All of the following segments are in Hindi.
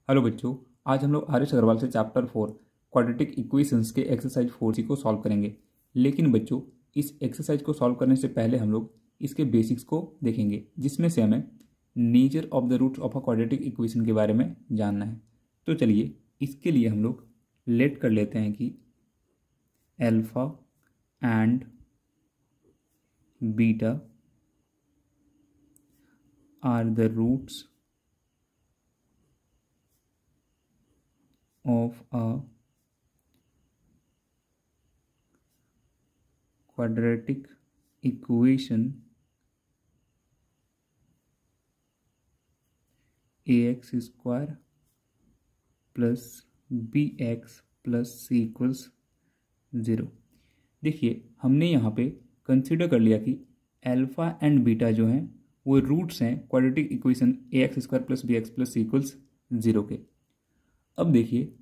हेलो बच्चों, आज हम लोग आर एस अग्रवाल से चैप्टर 4 क्वाड्रेटिक इक्वेशंस के एक्सरसाइज 4C को सॉल्व करेंगे। लेकिन बच्चों, इस एक्सरसाइज को सॉल्व करने से पहले हम लोग इसके बेसिक्स को देखेंगे, जिसमें से हमें nature of the roots of a quadratic equation के बारे में जानना है। तो चलिए, इसके लिए हम लोग लेट कर लेते हैं कि alpha and beta are the roots of a quadratic equation ax square plus bx plus c equals 0। देखिए, हमने यहाँ पे कंसिडर कर लिया कि अल्फा एंड बीटा जो हैं वो रूट्स हैं quadratic equation ax square plus bx plus c equals 0 के। अब देखिए,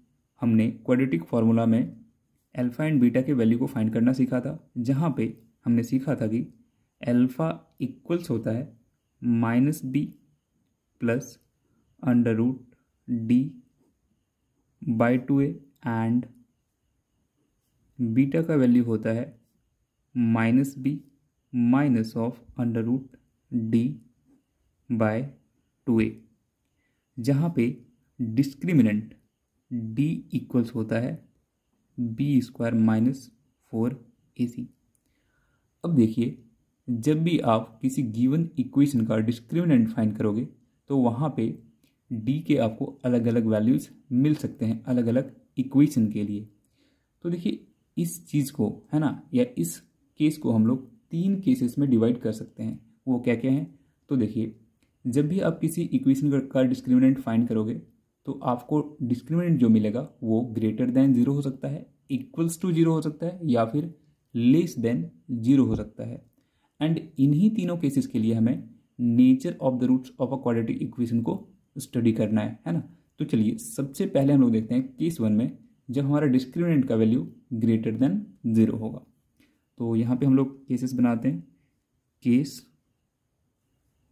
हमने क्वाड्रेटिक फार्मूला में अल्फा एंड बीटा के वैल्यू को फाइंड करना सीखा था, जहाँ पे हमने सीखा था कि अल्फा इक्वल्स होता है -b plus under root d by 2a and beta का वैल्यू होता है -b minus of under root d by 2a, जहाँ पे डिस्क्रिमिनेंट d इक्वल्स होता है b स्क्वायर माइनस 4ac। अब देखिए, जब भी आप किसी गिवन इक्वेशन का डिस्क्रिमिनेंट फाइंड करोगे तो वहाँ पे d के आपको अलग अलग वैल्यूज़ मिल सकते हैं अलग अलग इक्वेशन के लिए। तो देखिए, इस चीज़ को है ना, या इस केस को हम लोग 3 केसेस में डिवाइड कर सकते हैं। वो क्या क्या हैं? तो देखिए, जब भी आप किसी इक्वेशन का डिस्क्रिमिनेंट फाइंड करोगे तो आपको डिस्क्रिमिनेंट जो मिलेगा वो ग्रेटर देन 0 हो सकता है, इक्वल्स टू 0 हो सकता है, या फिर लेस देन 0 हो सकता है। एंड इन्हीं तीनों केसेस के लिए हमें nature of the roots of a quadratic equation को स्टडी करना है ना। तो चलिए, सबसे पहले हम लोग देखते हैं केस 1 में, जब हमारा डिस्क्रिमिनेंट का वैल्यू ग्रेटर देन 0 होगा। तो यहाँ पे हम लोग केसेस बनाते हैं। केस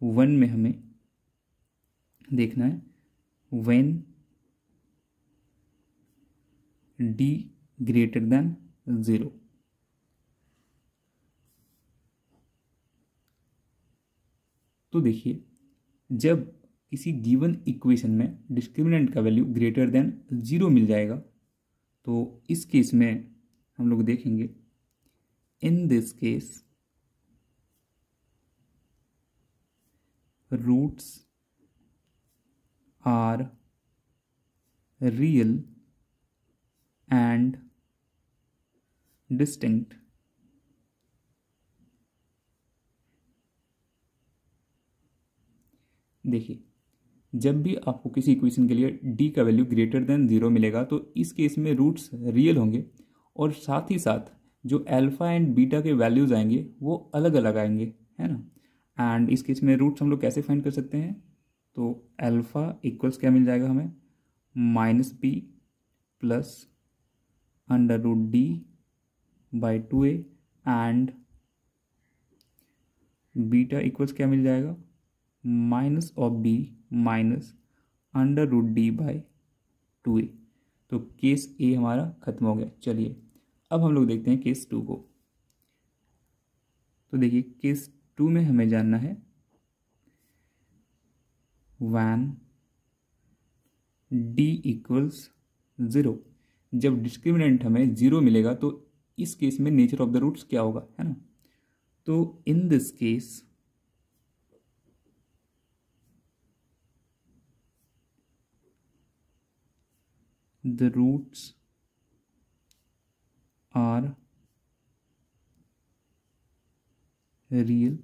1 में हमें देखना है when d greater than 0। तो देखिए, जब किसी गिवन इक्वेशन में डिस्क्रिमिनेंट का वैल्यू ग्रेटर देन 0 मिल जाएगा तो इस केस में हम लोग देखेंगे, in this case roots are real and distinct. देखिए, जब भी आपको किसी इक्वेशन के लिए d का वैल्यू ग्रेटर देन 0 मिलेगा तो इस केस में रूट्स रियल होंगे, और साथ ही साथ जो अल्फा एंड बीटा के वैल्यूज आएंगे वो अलग अलग आएंगे, है ना। एंड इस केस में रूट्स हम लोग कैसे फाइंड कर सकते हैं? तो अल्फा इक्वल्स क्या मिल जाएगा हमें, -b plus under root d by 2a and beta equals क्या मिल जाएगा, minus of b minus under root d by 2a। तो केस ए हमारा खत्म हो गया। चलिए, अब हम लोग देखते हैं केस 2 को। तो देखिए, केस 2 में हमें जानना है when d इक्वल्स 0। जब डिस्क्रिमिनेंट हमें 0 मिलेगा तो इस केस में नेचर ऑफ द रूट्स क्या होगा, है ना। तो इन this case the roots are real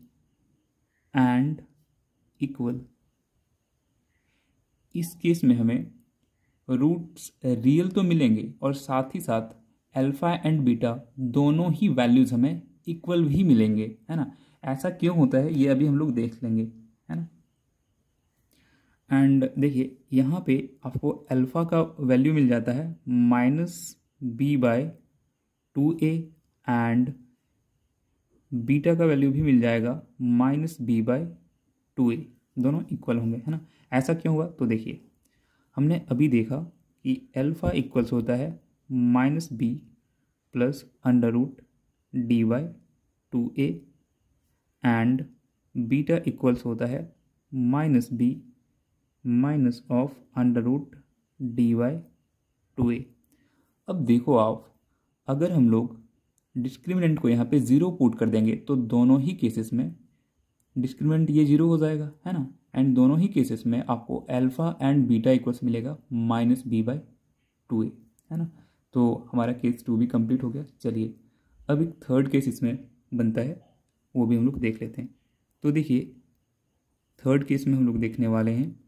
and equal। इस केस में हमें रूट्स रियल तो मिलेंगे और साथ ही साथ अल्फा एंड बीटा दोनों ही वैल्यूज हमें इक्वल भी मिलेंगे, है ना। ऐसा क्यों होता है ये अभी हम लोग देख लेंगे, है ना। एंड देखिए, यहाँ पे आपको अल्फा का वैल्यू मिल जाता है -b by 2a and beta का वैल्यू भी मिल जाएगा -b बाय 2a, दोनों इक्वल होंगे, है ना। ऐसा क्यों हुआ? तो देखिए, हमने अभी देखा कि अल्फ़ा इक्वल्स होता है -b plus under root dy 2a and beta equals होता है -b minus of under root dy 2a। अब देखो आप, अगर हम लोग डिस्क्रिमिनेंट को यहाँ पे ज़ीरो पुट कर देंगे तो दोनों ही केसेस में डिस्क्रिमिनेंट ये ज़ीरो हो जाएगा, है ना। एंड दोनों ही केसेस में आपको अल्फ़ा एंड बीटा इक्वल्स मिलेगा -b/2a, है ना। तो हमारा केस 2 भी कंप्लीट हो गया। चलिए अब एक थर्ड केस इसमें बनता है, वो भी हम लोग देख लेते हैं। तो देखिए थर्ड केस में हम लोग देखने वाले हैं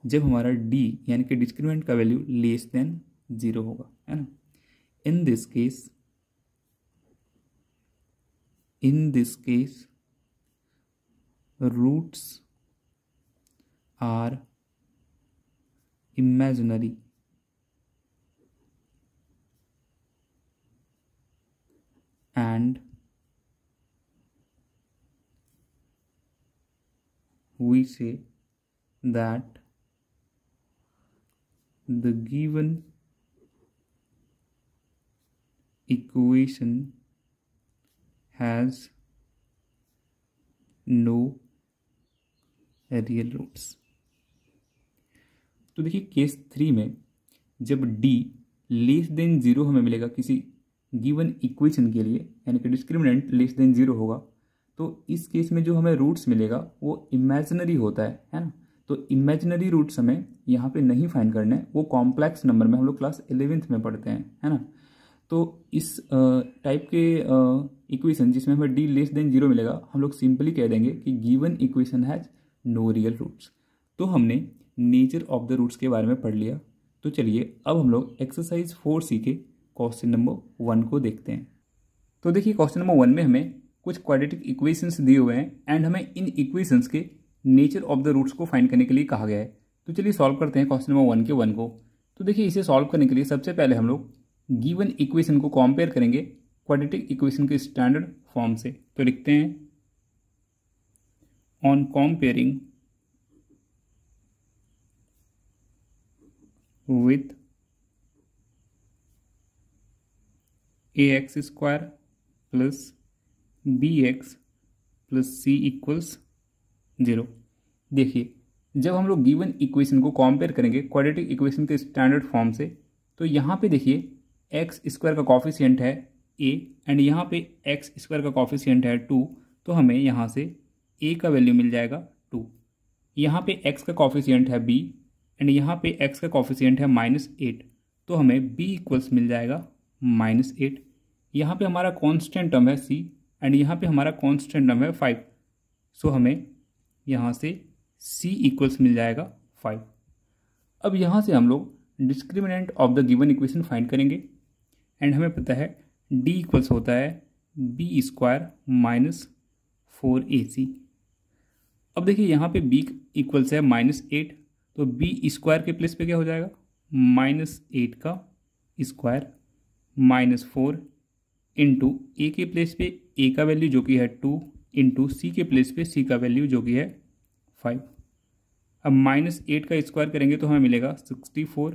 जब हमारा d यानी कि डिस्क्रिमिनेंट का वैल्यू लेस देन 0 होगा, है ना। In this case roots are imaginary and we say that the given equation has no real roots. तो देखिए केस 3 में जब d लेस देन 0 हमें मिलेगा किसी गिवन इक्वेशन के लिए, यानी कि डिस्क्रिमिनेंट लेस देन 0 होगा, तो इस केस में जो हमें रूट्स मिलेगा वो इमेजिनरी होता है ना। तो इमेजिनरी रूट्स हमें यहाँ पे नहीं फाइंड करने, वो कॉम्प्लेक्स नंबर में हम लोग क्लास 11th में पढ़ते हैं, है ना। तो इस टाइप के इक्वेशन जिसमें हमें d लेस देन 0 मिलेगा, हम लोग सिंपली कह देंगे कि given equation has no real roots. तो हमने नेचर ऑफ द रूट्स के बारे में पढ़ लिया। तो चलिए अब हम लोग एक्सरसाइज 4C के क्वेश्चन नंबर 1 को देखते हैं। तो देखिए क्वेश्चन नंबर 1 में हमें कुछ क्वाड्रेटिक इक्वेशंस दिए हुए हैं एंड हमें इन इक्वेशंस के नेचर ऑफ द रूट्स को फाइंड करने के लिए कहा गया है। तो चलिए सॉल्व करते हैं क्वेश्चन नंबर 1 के 1 को। तो देखिए इसे सॉल्व करने के लिए सबसे पहले हम लोग गिवन इक्वेशन को कंपेयर करेंगे क्वाड्रेटिक इक्वेशन के स्टैंडर्ड फॉर्म से। तो लिखते हैं on comparing with ax square plus bx plus c equals 0। देखिए जब हम लोग गिवन इक्वेशन को कंपेयर करेंगे क्वाड्रेटिक इक्वेशन के स्टैंडर्ड फॉर्म से, तो यहाँ पे देखिए एक्स स्क्वायर का कॉफिशिएंट है a एंड यहाँ पे एक्स स्क्वायर का कॉफिशिएंट है 2, तो हमें यहाँ से a का वैल्यू मिल जाएगा 2। यहाँ पे x का कॉफिशिएंट है b एंड यहाँ पे x का कॉफिशिएंट है -8, तो हमें b इक्वल्स मिल जाएगा -8। यहाँ पे हमारा कांस्टेंट टर्म है c एंड यहाँ पे हमारा कांस्टेंट टर्म है 5, सो हमें यहाँ से c इक्वल्स मिल जाएगा 5। अब यहाँ से हम लोग discriminant of the given equation find करेंगे एंड हमें पता है d इक्वल्स होता है b² -4ac। अब देखिए यहाँ पे b इक्वल्स है -8, तो b स्क्वायर के प्लेस पे क्या हो जाएगा -8 का स्क्वायर -4 इंटू a के प्लेस पे a का वैल्यू जो कि है 2 इंटू c के प्लेस पे c का वैल्यू जो कि है 5। अब -8 का स्क्वायर करेंगे तो हमें मिलेगा 64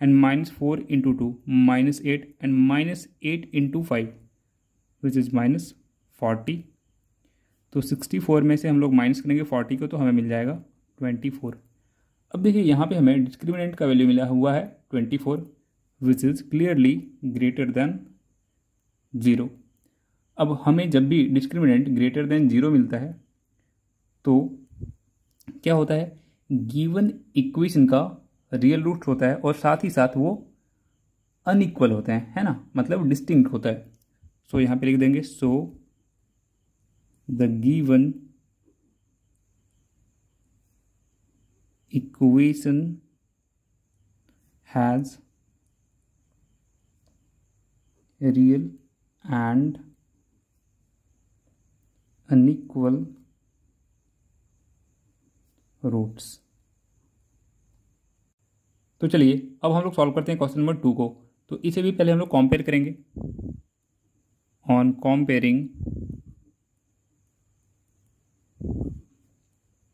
and -4 into 2 -8 and -8 into 5 which is -40। तो 64 में से हम लोग माइनस करेंगे 40 को, तो हमें मिल जाएगा 24। अब देखिए यहाँ पे हमें डिस्क्रिमिनेंट का वैल्यू मिला हुआ है 24 which is clearly greater than 0। अब हमें जब भी डिस्क्रिमिनेंट ग्रेटर देन 0 मिलता है तो क्या होता है, गिवन इक्वेशन का रियल रूट होता है और साथ ही साथ वो अनइक्वल होते हैं, है ना, मतलब डिस्टिंक्ट होता है। सो यहाँ पे लिख देंगे सो the given equation has real and unequal roots। तो चलिए अब हम लोग सॉल्व करते हैं क्वेश्चन नंबर 2 को। तो इसे भी पहले हम लोग कंपेयर करेंगे। On comparing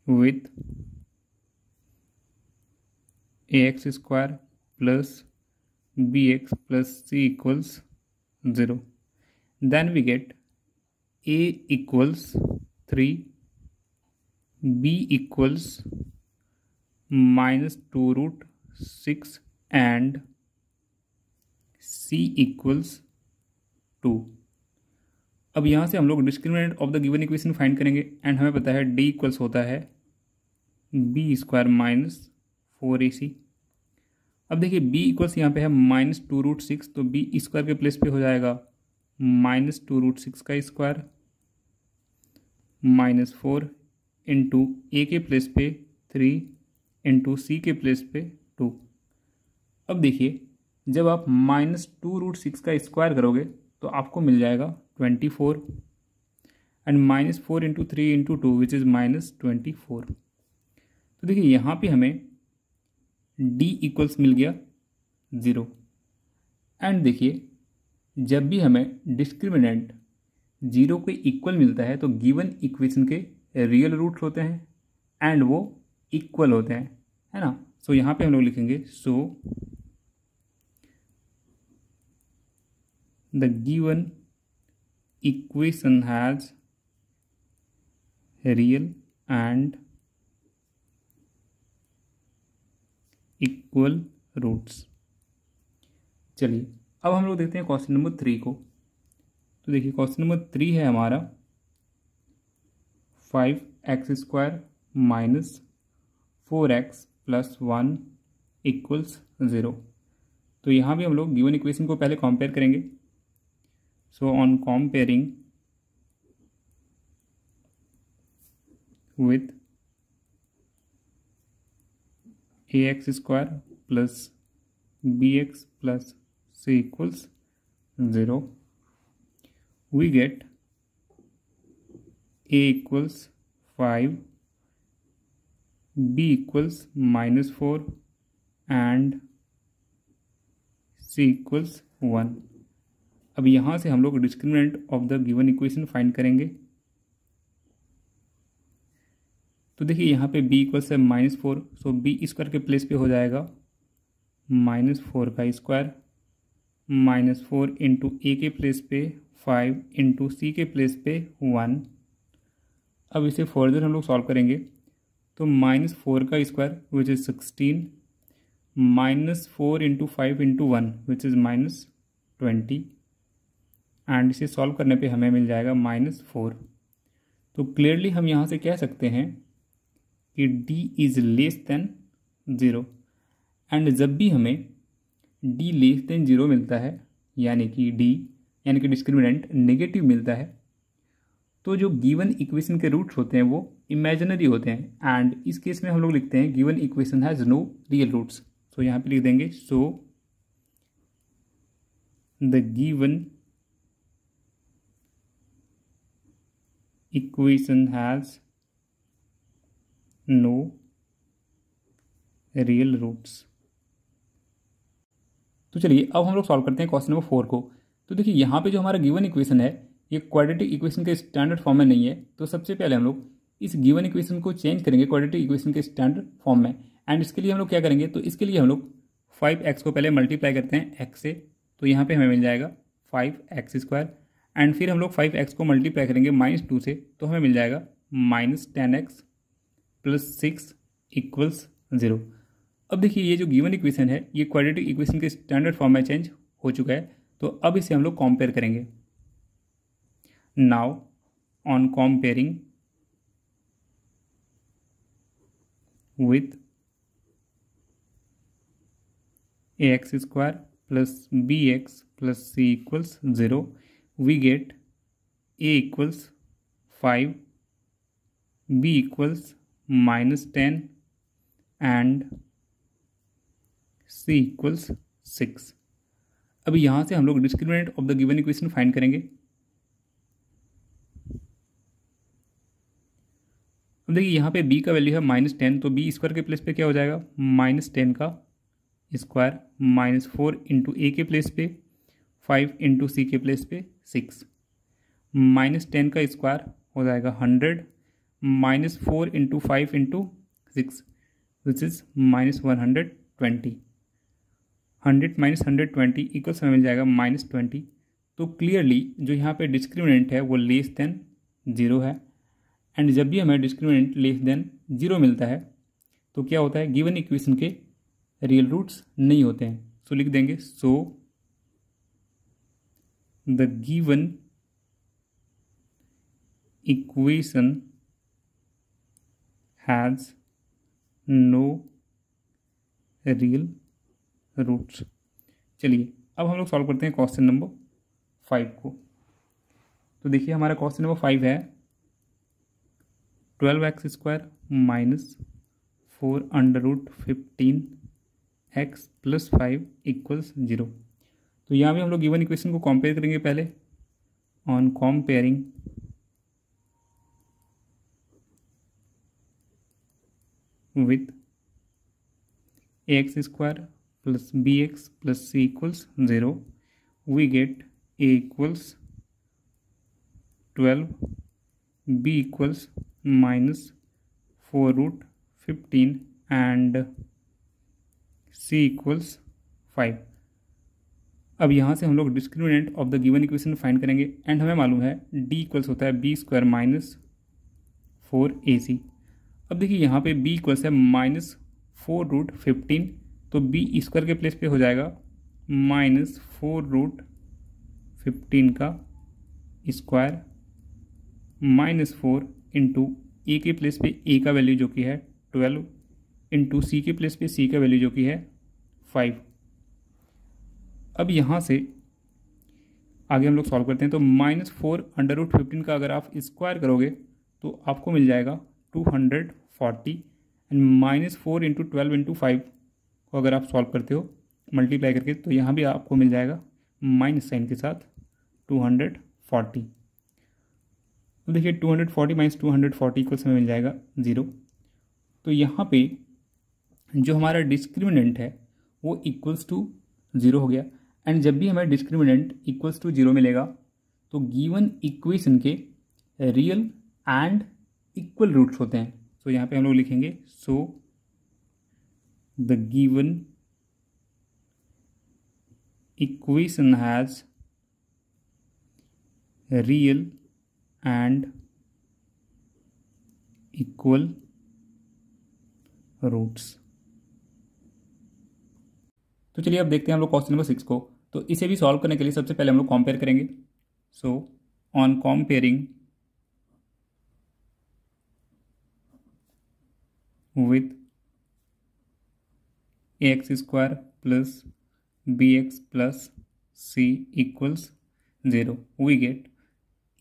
with ax square plus bx plus c equals 0. Then we get a equals 3, b equals minus 2 root 6 and c equals 2. अब यहाँ से हम लोग discriminant of the given equation find करेंगे एंड हमें पता है d इक्वल्स होता है बी स्क्वायर माइनस 4ac। अब देखिए b इक्वल्स यहाँ पे है माइनस 2 रूट 6, तो b स्क्वायर के प्लेस पे हो जाएगा माइनस 2 रूट 6 का स्क्वायर माइनस 4 इंटू ए के प्लेस पे 3 इंटू सी के प्लेस पे 2। अब देखिए जब आप माइनस 2 रूट 6 का स्क्वायर करोगे तो आपको मिल जाएगा 24 and minus 4 into 3 into 2 which is minus 24। तो देखिए यहाँ पे हमें d इक्वल्स मिल गया 0 एंड देखिए जब भी हमें डिस्क्रिमिनेंट 0 के इक्वल मिलता है तो गिवन इक्वेशन के रियल रूट्स होते हैं एंड वो इक्वल होते हैं, है ना। सो यहाँ पे हम लोग लिखेंगे so the given equation has real and equal roots. चलिए अब हम लोग देखते हैं क्वेश्चन नंबर 3 को। तो देखिए क्वेश्चन नंबर 3 है हमारा 5x square minus 4x plus 1 equals 0। तो यहाँ भी हम लोग गिवन इक्वेशन को पहले कंपेयर करेंगे। So on comparing with ax square plus bx plus c equals 0, we get a equals 5, b equals minus 4 and c equals 1। अब यहाँ से हम लोग discriminant of the given equation find करेंगे। तो देखिए यहाँ पे b इक्वल्स है माइनस 4, सो b स्क्वायर के प्लेस पे हो जाएगा माइनस 4 का स्क्वायर माइनस 4 इंटू ए के प्लेस पे 5 इंटू सी के प्लेस पे 1। अब इसे फर्दर हम लोग सॉल्व करेंगे तो माइनस 4 का square which is 16 minus 4 into 5 into 1 which is minus 20 and इसे सॉल्व करने पे हमें मिल जाएगा माइनस 4। तो क्लियरली हम यहाँ से कह सकते हैं कि d is less than 0 and जब भी हमें d लेस देन 0 मिलता है यानी कि d यानी कि डिस्क्रिमिनेंट नेगेटिव मिलता है तो जो गिवन इक्वेशन के रूट्स होते हैं वो इमेजिनरी होते हैं एंड इस केस में हम लोग लिखते हैं given equation has no real roots. So यहाँ पे लिख देंगे so the given equation has no real roots. तो चलिए अब हम लोग सॉल्व करते हैं क्वेश्चन नंबर 4 को। तो देखिए यहाँ पे जो हमारा गिवन इक्वेशन है ये क्वाड्रेटिक इक्वेशन के स्टैंडर्ड फॉर्म में नहीं है। तो सबसे पहले हम लोग इस गिवन इक्वेशन को चेंज करेंगे क्वाड्रेटिक इक्वेशन के स्टैंडर्ड फॉर्म में एंड इसके लिए हम लोग क्या करेंगे तो इसके लिए हम लोग 5x को पहले मल्टीप्लाई करते हैं x से, तो यहाँ पे हमें मिल जाएगा 5x स्क्वायर एंड फिर हम लोग 5x को मल्टीप्लाई करेंगे माइनस 2 से, तो हमें मिल जाएगा माइनस 10x प्लस 6 इक्वल्स 0। अब देखिए ये जो गिवन इक्वेशन है ये क्वाड्रेटिक इक्वेशन के स्टैंडर्ड फॉर्म में चेंज हो चुका है। तो अब इसे हम लोग कंपेयर करेंगे। Now on comparing with ax square plus bx plus c equals 0 we get a equals 5, b equals minus 10 and c equals 6। अब यहाँ से हम लोग discriminant of the given equation find करेंगे। अब देखिए यहाँ पे b का वैल्यू है माइनस 10, तो b स्क्वायर के प्लेस पे क्या हो जाएगा माइनस 10 का स्क्वायर माइनस 4 इंटू ए के प्लेस पे 5 इंटू सी के प्लेस पे 6 माइनस 10 का स्क्वायर हो जाएगा 100 minus 4 into 5 into 6 which is minus 120। 20, 100 minus 120 equals हमें मिल जाएगा -20। तो क्लियरली जो यहाँ पे डिस्क्रिमिनेंट है वो लेस देन 0 है। एंड जब भी हमें डिस्क्रिमिनेंट लेस देन 0 मिलता है तो क्या होता है, गिवन इक्वेशन के रियल रूट्स नहीं होते हैं। सो लिख देंगे, so the given equation has no real roots. चलिए अब हम लोग सॉल्व करते हैं क्वेश्चन नंबर 5 को। तो देखिए हमारा क्वेश्चन नंबर 5 है 12x² minus 4 under root 15x plus 5 equals 0। तो यहाँ भी हम लोग गिवन इक्वेशन को कंपेयर करेंगे पहले। On comparing with ax² plus bx plus c equals 0 we get a equals 12, b equals minus 4 root 15 and c equals 5। अब यहाँ से हम लोग discriminant of the given equation find करेंगे। एंड हमें मालूम है d इक्वल्स होता है b² माइनस 4ac। अब देखिए यहाँ पे b इक्वल्स है माइनस 4 रूट 15, तो b स्क्वायर के प्लेस पे हो जाएगा माइनस 4 रूट 15 का स्क्वायर माइनस 4 इंटू ए के प्लेस पे a का वैल्यू जो कि है 12 इंटू सी के प्लेस पे c का वैल्यू जो कि है 5। अब यहाँ से आगे हम लोग सॉल्व करते हैं। तो माइनस 4 अंडर रूट 15 का अगर आप स्क्वायर करोगे तो आपको मिल जाएगा 240 एंड माइनस 4 इंटू 12 इंटू 5 को अगर आप सॉल्व करते हो मल्टीप्लाई करके तो यहाँ भी आपको मिल जाएगा माइनस साइन के साथ 240। तो देखिए 240 माइनस 240 इक्वल्स हमें मिल जाएगा 0। तो यहाँ पे जो हमारा डिस्क्रिमिनेंट है वो इक्वल्स टू 0 हो गया। एंड जब भी हमें डिस्क्रिमिनेंट इक्वल्स टू 0 मिलेगा तो गिवन इक्वेशन के रियल एंड इक्वल रूट्स होते हैं। तो यहाँ पे हम लोग लिखेंगे, so the given equation has real and equal roots. तो चलिए अब देखते हैं हम लोग क्वेश्चन नंबर 6 को। तो इसे भी सॉल्व करने के लिए सबसे पहले हम लोग कंपेयर करेंगे। So on comparing with ax² plus bx plus c equals 0 we get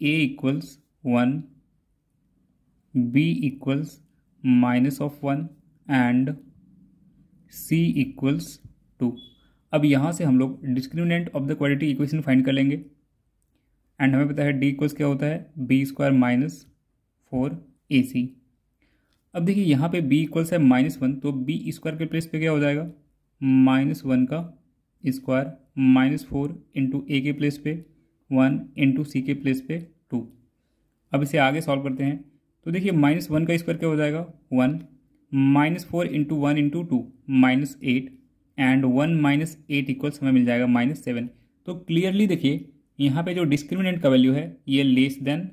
a equals 1, b equals minus of 1 and c equals 2। अब यहाँ से हम लोग discriminant of the quadratic equation find कर लेंगे। एंड हमें पता है d इक्वल्स क्या होता है, b² माइनस 4ac। अब देखिए यहाँ पे b इक्वल्स है -1, तो b स्क्वायर के प्लेस पे क्या हो जाएगा, -1 का स्क्वायर माइनस 4 इंटू ए के प्लेस पे 1 इंटू सी के प्लेस पे 2। अब इसे आगे सॉल्व करते हैं। तो देखिए -1 का स्क्वायर क्या हो जाएगा 1, -4 इंटू 1 इंटू 2 -8 एंड 1 -8 इक्वल्स हमें मिल जाएगा -7। तो क्लियरली देखिए यहाँ पे जो डिस्क्रिमिनेंट का वैल्यू है ये लेस देन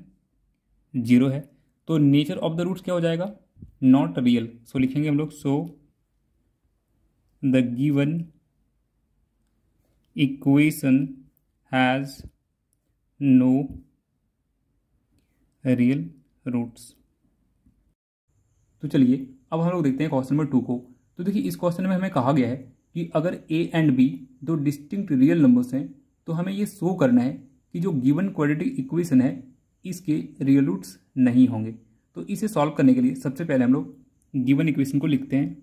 0 है। तो नेचर ऑफ द रूट्स क्या हो जाएगा, नॉट रियल। सो लिखेंगे हम लोग, so the given equation has no real roots. तो चलिए अब हम लोग देखते हैं क्वेश्चन नंबर 2 को। तो देखिए इस क्वेश्चन में हमें कहा गया है कि अगर a एंड b दो डिस्टिंक्ट रियल नंबर्स हैं तो हमें ये शो करना है कि जो गिवन क्वाड्रेटिक इक्वेशन है इसके रियल रूट्स नहीं होंगे। तो इसे सॉल्व करने के लिए सबसे पहले हम लोग गिवन इक्वेशन को लिखते हैं।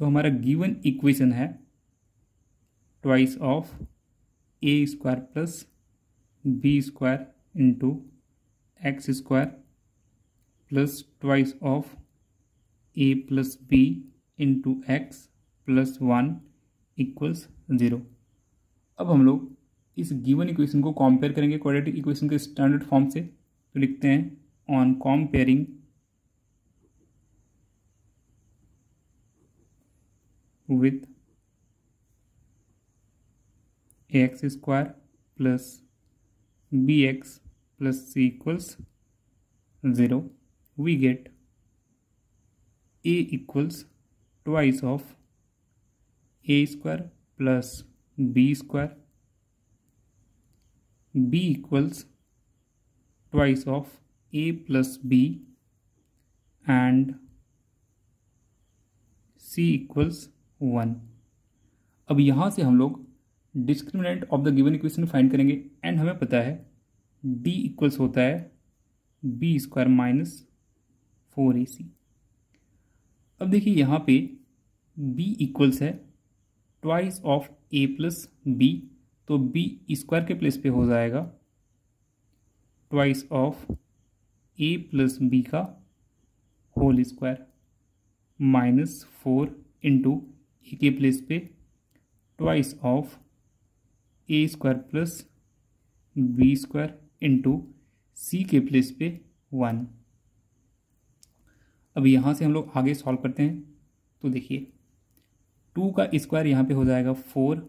तो हमारा गिवन इक्वेशन है twice of a² plus b² into x² plus twice of a plus b into x plus 1 equals 0। अब हम लोग इस गिवन इक्वेशन को कंपेयर करेंगे क्वाड्रेटिक इक्वेशन के स्टैंडर्ड फॉर्म से। तो लिखते हैं on comparing with ax square plus bx plus c equals 0, we get a equals twice of a square plus b square, b equals twice of a plus b, and c equals 1। अब यहाँ से हम लोग discriminant of the given equation find करेंगे एंड हमें पता है d इक्वल्स होता है बी स्क्वायर माइनस 4ac। अब देखिए यहाँ पे b इक्वल्स है twice of a plus b, तो b स्क्वायर के प्लेस पे हो जाएगा twice of a plus b का whole square minus 4 into a के प्लेस पे twice of a square plus b square into c के प्लेस पे 1। अब यहाँ से हम लोग आगे सॉल्व करते हैं। तो देखिए 2 का स्क्वायर यहाँ पे हो जाएगा 4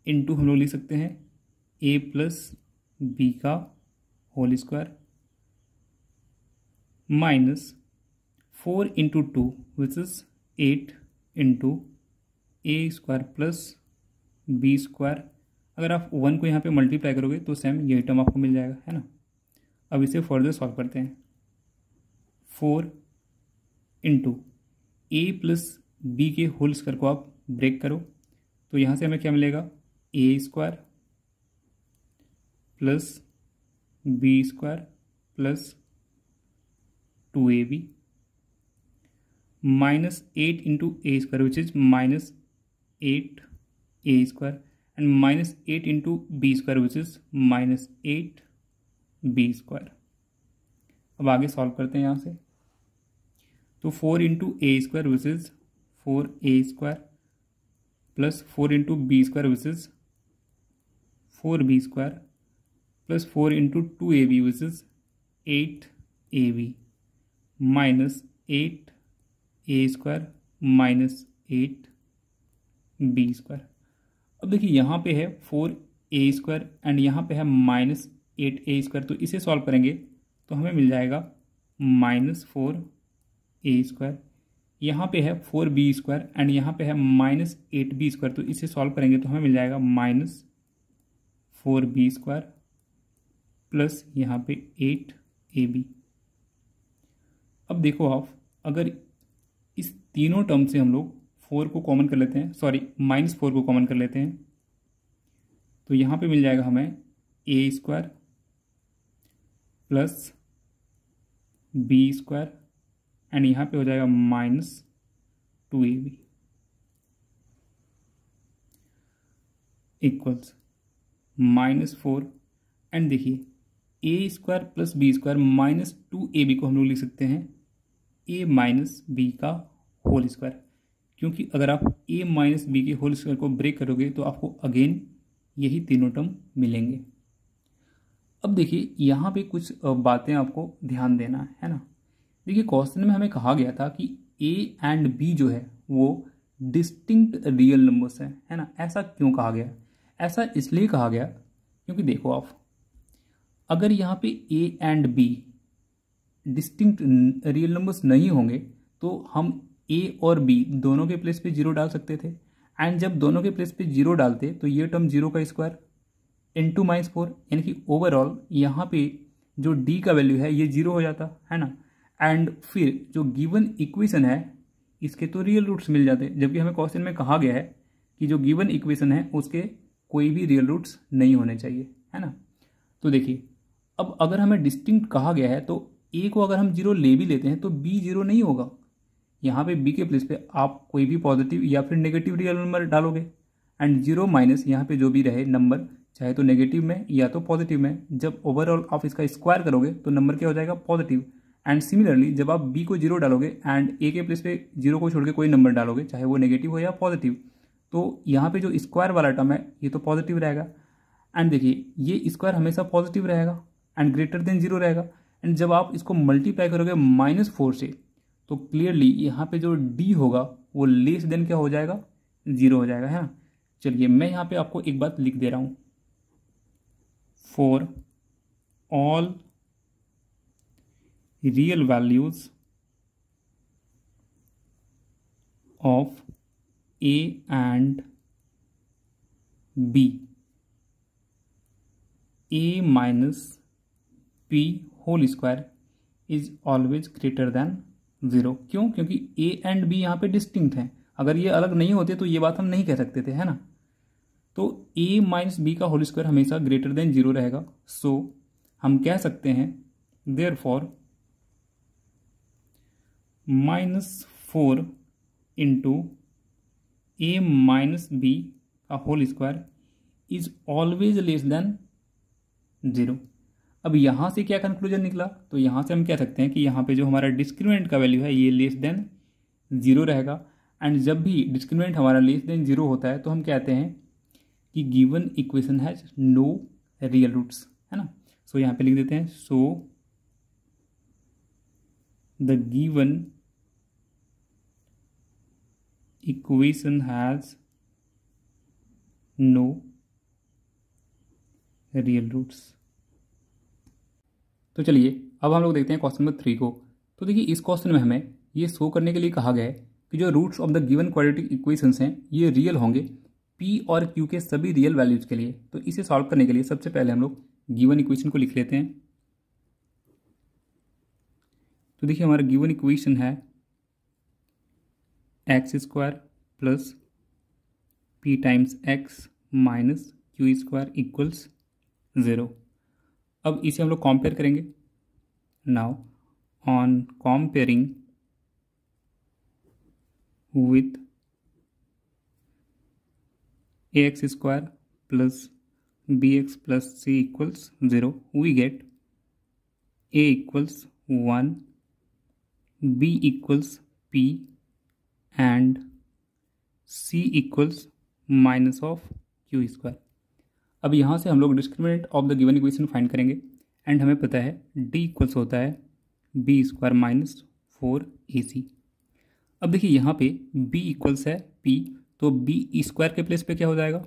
इंटू हम लोग लिख सकते हैं ए प्लस बी का whole square minus 4 into 2 which is 8 into a square plus b square. अगर आप 1 को यहाँ पे मल्टीप्लाई करोगे तो सेम यही टर्म आपको मिल जाएगा, है ना। अब इसे फर्दर सॉल्व करते हैं। 4 इंटू ए प्लस बी के होल स्क्वायर को आप ब्रेक करो तो यहाँ से हमें क्या मिलेगा, a square plus b square plus 2ab minus 8 into a square which is minus 8 a square and minus 8 into b square which is minus 8 b square. अब आगे सॉल्व करते हैं यहाँ से। तो 4 into a square which is 4a square plus 4 into b square which is 4b square plus 4 into 2ab which is 8ab minus 8a square minus 8b square. अब देखिए यहाँ पे है 4a स्क्वायर एंड यहाँ पे है माइनस 8a स्क्वायर, तो इसे सॉल्व करेंगे तो हमें मिल जाएगा माइनस 4a स्क्वायर। यहाँ पे है 4b स्क्वायर एंड यहाँ पे है माइनस 8b स्क्वायर, तो इसे सॉल्व करेंगे तो हमें मिल जाएगा माइनस 4b स्क्वायर प्लस यहाँ पे 8ab। अब देखो आप, अगर इस तीनों टर्म से हम लोग 4 को कॉमन कर लेते हैं, सॉरी माइनस 4 को कॉमन कर लेते हैं, तो यहाँ पे मिल जाएगा हमें a square plus b square and यहाँ पे हो जाएगा minus 2ab equals minus 4 and देखिए a square plus b square minus 2ab को हम लोग लिख सकते हैं ए माइनस बी का होल स्क्वायर, क्योंकि अगर आप ए माइनस बी के होल स्क्वायर को ब्रेक करोगे तो आपको अगेन यही तीनों टर्म मिलेंगे। अब देखिए यहाँ पे कुछ बातें आपको ध्यान देना है ना। देखिए क्वेश्चन में हमें कहा गया था कि ए एंड बी जो है वो डिस्टिंक्ट रियल नंबर्स है ना। ऐसा क्यों कहा गया? ऐसा इसलिए कहा गया क्योंकि देखो आप, अगर यहाँ पे a and b distinct real numbers नहीं होंगे तो हम ए और बी दोनों के प्लेस पे 0 डाल सकते थे, एंड जब दोनों के प्लेस पे 0 डालते तो ये टर्म 0 का स्क्वायर इंटू माइनस 4, यानी कि ओवरऑल यहाँ पे जो डी का वैल्यू है ये 0 हो जाता है ना। एंड फिर जो गिवन इक्वेशन है इसके तो रियल रूट्स मिल जाते, जबकि हमें क्वेश्चन में कहा गया है कि जो गिवन इक्वेशन है उसके कोई भी रियल रूट्स नहीं होने चाहिए, है ना। तो देखिए अब अगर हमें डिस्टिंक्ट कहा गया है तो ए को अगर हम 0 ले भी लेते हैं तो बी 0 नहीं होगा। यहाँ पे बी के प्लेस पे आप कोई भी पॉजिटिव या फिर नेगेटिव रियल नंबर डालोगे, एंड 0 माइनस यहाँ पे जो भी रहे नंबर, चाहे तो नेगेटिव में या तो पॉजिटिव में, जब ओवरऑल आप इसका स्क्वायर करोगे तो नंबर क्या हो जाएगा, पॉजिटिव। एंड सिमिलरली जब आप बी को 0 डालोगे एंड ए के प्लेस पे 0 को छोड़ के कोई नंबर डालोगे, चाहे वो नेगेटिव हो या पॉजिटिव, तो यहाँ पे जो स्क्वायर वाला टर्म है ये तो पॉजिटिव रहेगा। एंड देखिए ये स्क्वायर हमेशा पॉजिटिव रहेगा एंड ग्रेटर देन 0 रहेगा, एंड जब आप इसको मल्टीप्लाई करोगे -4 से तो क्लियरली यहाँ पे जो d होगा वो लेस देन क्या हो जाएगा, 0 हो जाएगा, है ना। चलिए मैं यहाँ पे आपको एक बात लिख दे रहा हूँ, for all real values of a and b, a minus p whole square is always greater than 0। क्यों? क्योंकि a एंड b यहाँ पे डिस्टिंक्ट हैं, अगर ये अलग नहीं होते तो ये बात हम नहीं कह सकते थे, है ना। तो a माइनस बी का होल स्क्वायर हमेशा ग्रेटर देन 0 रहेगा। सो हम कह सकते हैं therefore -4 into a minus b का whole square is always less than 0। अब यहाँ से क्या कंक्लूजन निकला, तो यहाँ से हम कह सकते हैं कि यहाँ पे जो हमारा डिस्क्रिमिनेंट का वैल्यू है ये लेस देन 0 रहेगा। एंड जब भी डिस्क्रिमिनेंट हमारा लेस देन 0 होता है तो हम कहते हैं कि given equation has no real roots, है ना। सो यहाँ पे लिख देते हैं, so the given equation has no real roots. तो चलिए अब हम लोग देखते हैं क्वेश्चन नंबर 3 को। तो देखिए इस क्वेश्चन में हमें ये शो करने के लिए कहा गया है कि जो roots of the given quadratic equations हैं ये रियल होंगे p और q के सभी रियल वैल्यूज के लिए। तो इसे सॉल्व करने के लिए सबसे पहले हम लोग गिवन इक्वेशन को लिख लेते हैं। तो देखिए हमारा गिवन इक्वेशन है x square plus p times x minus q square equals 0। अब इसे हम लोग कंपेयर करेंगे। Now on comparing with ax square plus bx plus c equals 0 we get a equals 1, b equals p and c equals minus of q square. अब यहाँ से हम लोग discriminant of the given equation find करेंगे एंड हमें पता है d इक्वल्स होता है b स्क्वायर माइनस 4ac। अब देखिए यहाँ पे b इक्वल्स है p, तो b स्क्वायर के प्लेस पे क्या हो जाएगा,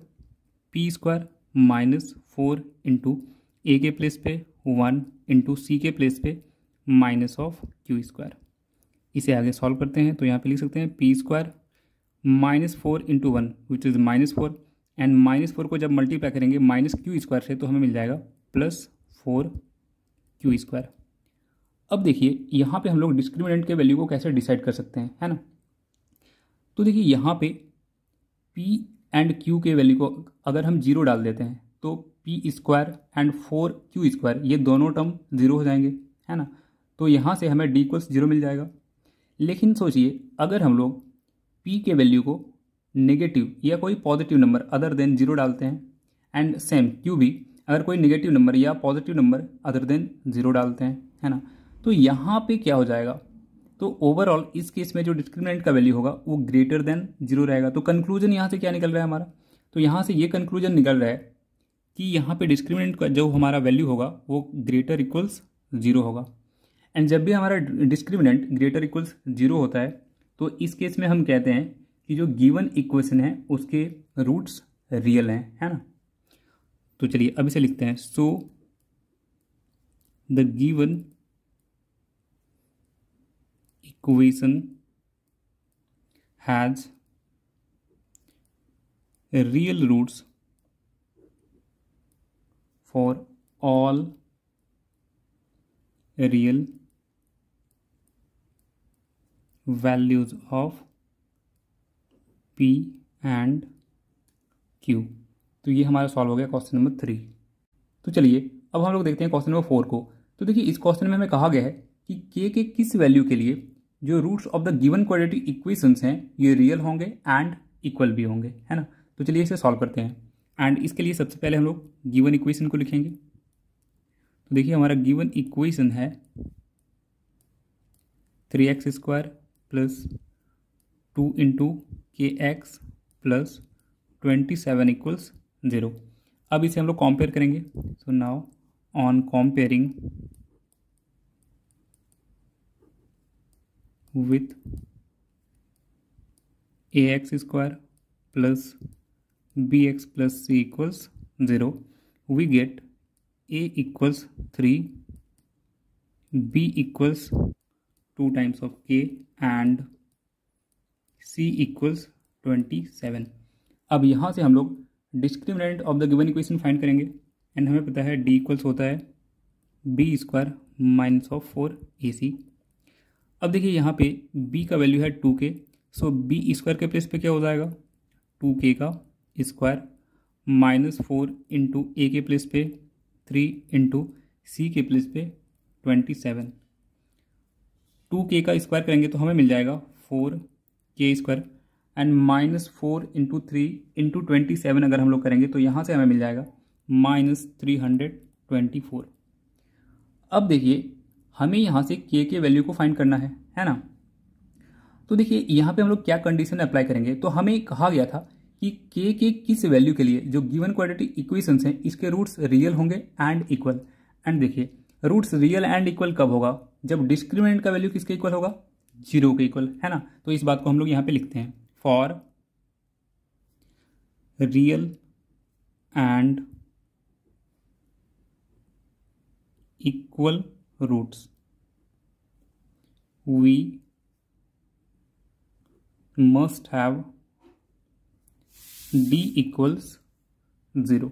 p square minus 4 into a के प्लेस पे 1 इंटू सी के प्लेस पे माइनस ऑफ क्यू स्क्वायर। इसे आगे सॉल्व करते हैं तो यहाँ पे लिख सकते हैं p square -4 into 1 which is -4 and -4 को जब मल्टीप्लाई करेंगे माइनस क्यू स्क्वायर से तो हमें मिल जाएगा +4 क्यू स्क्वायर। अब देखिए यहाँ पे हम लोग डिस्क्रिमिनेंट के वैल्यू को कैसे डिसाइड कर सकते हैं, है ना। तो देखिए यहाँ पे p एंड q के वैल्यू को अगर हम 0 डाल देते हैं तो p square and 4q square ये दोनों टर्म 0 हो जाएंगे, है ना। तो यहाँ से हमें d इक्वल्स 0 मिल जाएगा। लेकिन सोचिए अगर हम लोग p के वैल्यू को नेगेटिव या कोई पॉजिटिव नंबर अदर देन 0 डालते हैं एंड सेम q भी अगर कोई नेगेटिव नंबर या पॉजिटिव नंबर अदर देन 0 डालते हैं, है ना, तो यहाँ पे क्या हो जाएगा, तो ओवरऑल इस केस में जो डिस्क्रिमिनेंट का वैल्यू होगा वो ग्रेटर देन 0 रहेगा। तो कंक्लूजन यहाँ से क्या निकल रहा है हमारा, तो यहाँ से ये कंक्लूजन निकल रहा है कि यहाँ पे डिस्क्रिमिनेंट का जो हमारा वैल्यू होगा वो ग्रेटर इक्वल्स 0 होगा। एंड जब भी हमारा डिस्क्रिमिनेंट ग्रेटर इक्वल्स 0 होता है तो इस केस में हम कहते हैं कि जो गिवन इक्वेशन है उसके रूट्स रियल हैं, है ना। तो चलिए अब इसे लिखते हैं, so the given equation has real roots for all real values of p and q। तो ये हमारा सॉल्व हो गया क्वेश्चन नंबर 3। तो चलिए अब हम लोग देखते हैं क्वेश्चन नंबर 4 को। तो देखिए इस क्वेश्चन में हमें कहा गया है कि k के किस वैल्यू के लिए जो roots of the given quadratic equations हैं ये रियल होंगे एंड इक्वल भी होंगे, है ना। तो चलिए इसे सॉल्व करते हैं एंड इसके लिए सबसे पहले हम लोग गिवन इक्वेशन को लिखेंगे। तो देखिए हमारा गिवन इक्वेशन है 3x स्क्वायर प्लस 2 इंटू के एक्स प्लस 27 इक्वल्स 0। अब इसे हम लोग कंपेयर करेंगे। So now on comparing with ax square plus bx plus c equals 0, we get a equals 3, b equals 2 times of k and c equals 27। अब यहाँ से हम लोग discriminant of the given equation find करेंगे एंड हमें पता है d इक्वल्स होता है B square minus of 4ac। अब देखिए यहाँ पे b का वैल्यू है 2k, सो बी स्क्वायर के प्लेस पे क्या हो जाएगा 2k का स्क्वायर माइनस 4 इंटू ए के प्लेस पे 3 इंटू सी के प्लेस पे 27। 2k का स्क्वायर करेंगे तो हमें मिल जाएगा 4k square and minus 4 into 3 into 27 अगर हम लोग करेंगे तो यहाँ से हमें मिल जाएगा माइनस 324। अब देखिए हमें यहाँ से k के वैल्यू को फाइंड करना है ना। तो देखिए यहाँ पे हम लोग क्या कंडीशन अप्लाई करेंगे, तो हमें कहा गया था कि k के किस वैल्यू के लिए जो गिवन क्वाड्रेटिक इक्वेशंस हैं इसके रूट्स रियल होंगे एंड इक्वल। एंड देखिए रूट्स रियल एंड इक्वल कब होगा, जब डिस्क्रिमिनेंट का वैल्यू किसके इक्वल होगा 0 के इक्वल, है ना। तो इस बात को हम लोग यहाँ पे लिखते हैं for real and equal roots we must have d equals 0।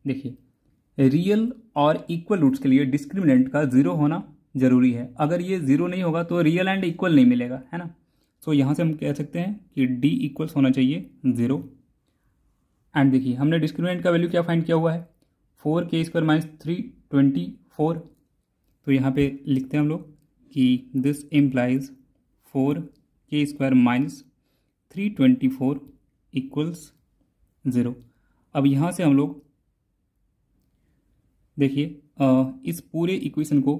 देखिए रियल और इक्वल रूट्स के लिए डिस्क्रिमिनेंट का 0 होना जरूरी है, अगर ये 0 नहीं होगा तो रियल एंड इक्वल नहीं मिलेगा, है ना। तो यहाँ से हम कह सकते हैं कि d इक्वल्स होना चाहिए 0। एंड देखिए हमने डिस्क्रिमिनेंट का वैल्यू क्या फाइंड किया हुआ है 4k स्क्वायर माइनस 324। तो यहाँ पे लिखते हैं हम लोग कि this implies 4k square minus 324 equals 0। अब यहाँ से हम लोग देखिए इस पूरे इक्वेशन को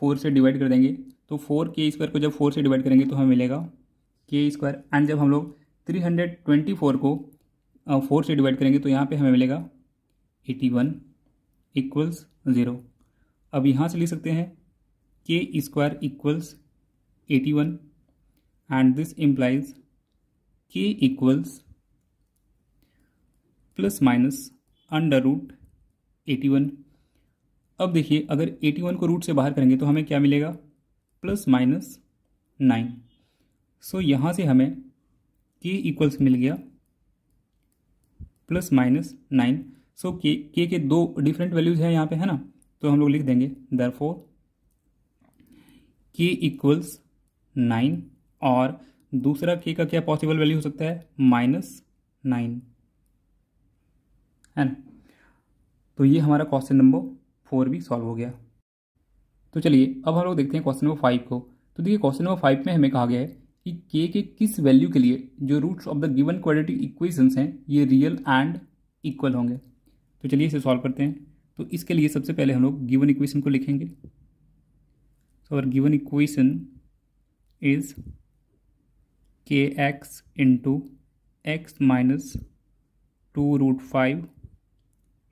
4 से डिवाइड कर देंगे, तो 4k स्क्वायर को जब 4 से डिवाइड करेंगे तो हमें मिलेगा k स्क्वायर एंड जब हम लोग 324 को 4 से डिवाइड करेंगे तो यहाँ पे हमें मिलेगा 81 इक्वल्स 0। अब यहाँ से लिख सकते हैं k square equals 81 and this implies k equals plus minus under root 81। अब देखिए अगर 81 को रूट से बाहर करेंगे तो हमें क्या मिलेगा प्लस माइनस 9। सो यहाँ से हमें k इक्वल्स मिल गया प्लस माइनस 9। सो k के दो डिफरेंट वैल्यूज हैं यहाँ पे, है ना। तो हम लोग लिख देंगे देयरफॉर k इक्वल्स 9 और दूसरा k का क्या पॉसिबल वैल्यू हो सकता है -9, है ना। तो ये हमारा क्वेश्चन नंबर 4 भी सॉल्व हो गया। तो चलिए अब हम लोग देखते हैं क्वेश्चन नंबर 5 को। तो देखिए क्वेश्चन नंबर 5 में हमें कहा गया है कि k के किस वैल्यू के लिए जो roots of the given quadratic equations हैं ये रियल एंड इक्वल होंगे। तो चलिए इसे सॉल्व करते हैं। तो इसके लिए सबसे पहले हम लोग गिवन इक्वेशन को लिखेंगे। So our given equation is kx into x minus 2√5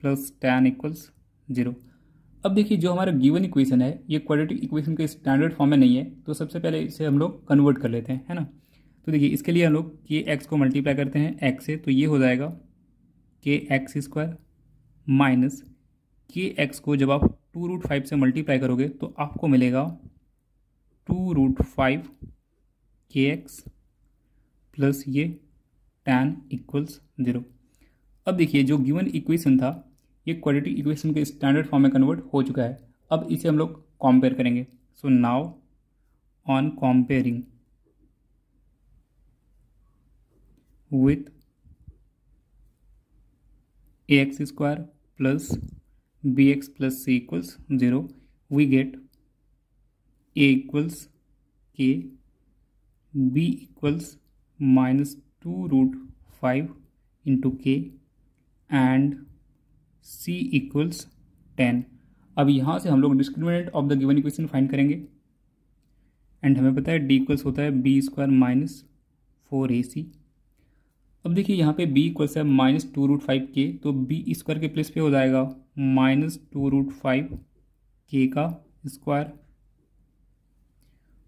plus tan equals 0। अब देखिए जो हमारा गिवन इक्वेशन है ये क्वाड्रेटिक इक्वेशन के स्टैंडर्ड फॉर्म में नहीं है, तो सबसे पहले इसे हम लोग कन्वर्ट कर लेते हैं, है ना। तो देखिए इसके लिए हम लोग kx को मल्टीप्लाई करते हैं x से, तो ये हो जाएगा kx स्क्वायर माइनस kx को जब आप 2√5 से मल्टीप्लाई करोगे तो आपको मिलेगा 2√5 kx प्लस ये tan इक्वल्स 0। अब देखिए जो गिवन इक्वेशन था ये क्वाड्रेटिक इक्वेशन के स्टैंडर्ड फॉर्म में कन्वर्ट हो चुका है। अब इसे हम लोग कंपेयर करेंगे। So now on comparing with ax square plus bx plus c equals 0 we get a equals k, b equals minus 2√5 into k and c equals 10। अब यहाँ से हम लोग discriminant of the given equation find करेंगे एंड हमें पता है d इक्वल्स होता है b स्क्वायर माइनस 4ac। अब देखिए यहाँ पे b इक्वल्स है माइनस 2√5k, तो b स्क्वायर के प्लेस पे हो जाएगा माइनस 2√5k का स्क्वायर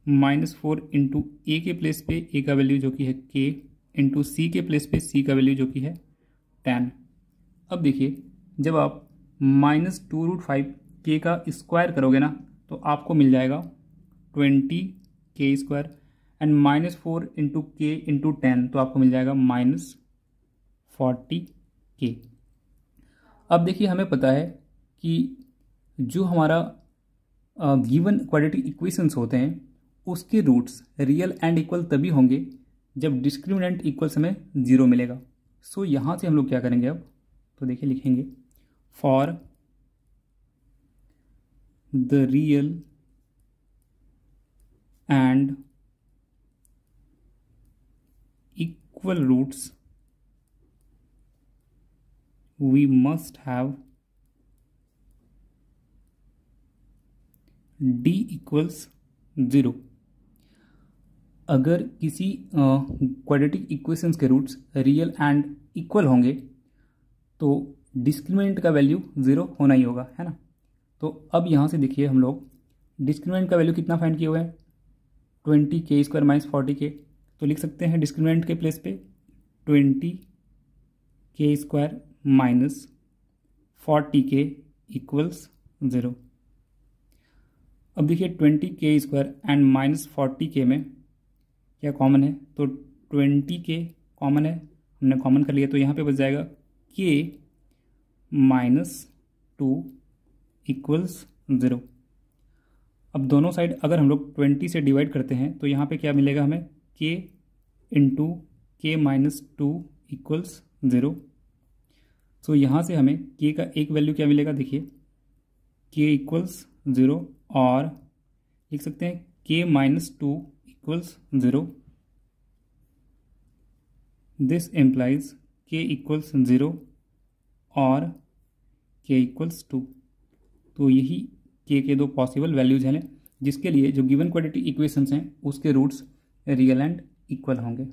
-4 इंटू ए के प्लेस पे ए का वैल्यू जो कि है k इंटू सी के प्लेस पे सी का वैल्यू जो कि है 10। अब देखिए जब आप -2√5 k का स्क्वायर करोगे ना तो आपको मिल जाएगा 20k² एंड -4 इंटू के इंटू 10 तो आपको मिल जाएगा -40k। अब देखिए हमें पता है कि जो हमारा गिवन क्वाड्रेटिक इक्वेशंस होते हैं उसके रूट्स रियल एंड इक्वल तभी होंगे जब डिस्क्रिमिनेंट इक्वल्स हमें 0 मिलेगा। सो यहाँ से हम लोग क्या करेंगे अब, तो देखिए लिखेंगे for the real and equal roots we must have d equals 0। अगर किसी क्वाड्रेटिक इक्वेशंस के रूट्स रियल एंड इक्वल होंगे तो डिस्क्रिमिनेंट का वैल्यू 0 होना ही होगा, है ना। तो अब यहाँ से देखिए हम लोग डिस्क्रिमिनेंट का वैल्यू कितना फाइंड किए हुए हैं 20k² -40k, तो लिख सकते हैं डिस्क्रिमिनेंट के प्लेस पे 20k² -40k इक्वल्स 0। अब देखिए 20k² एंड -40k में क्या कॉमन है, तो 20k कॉमन है, हमने कॉमन कर लिया तो यहाँ पे बच जाएगा k -2 इक्वल्स 0। अब दोनों साइड अगर हम लोग 20 से डिवाइड करते हैं तो यहाँ पे क्या मिलेगा हमें k इंटू k -2 इक्वल्स 0। सो यहाँ से हमें k का एक वैल्यू क्या मिलेगा, देखिए k इक्वल्स 0 और लिख सकते हैं k -2 equals 0। This implies k equals 0 और k इक्वल्स 2। तो यही k के दो पॉसिबल वैल्यूज हैं जिसके लिए जो गिवन क्वाड्रेटिक इक्वेशंस हैं उसके रूट्स रियल एंड इक्वल होंगे।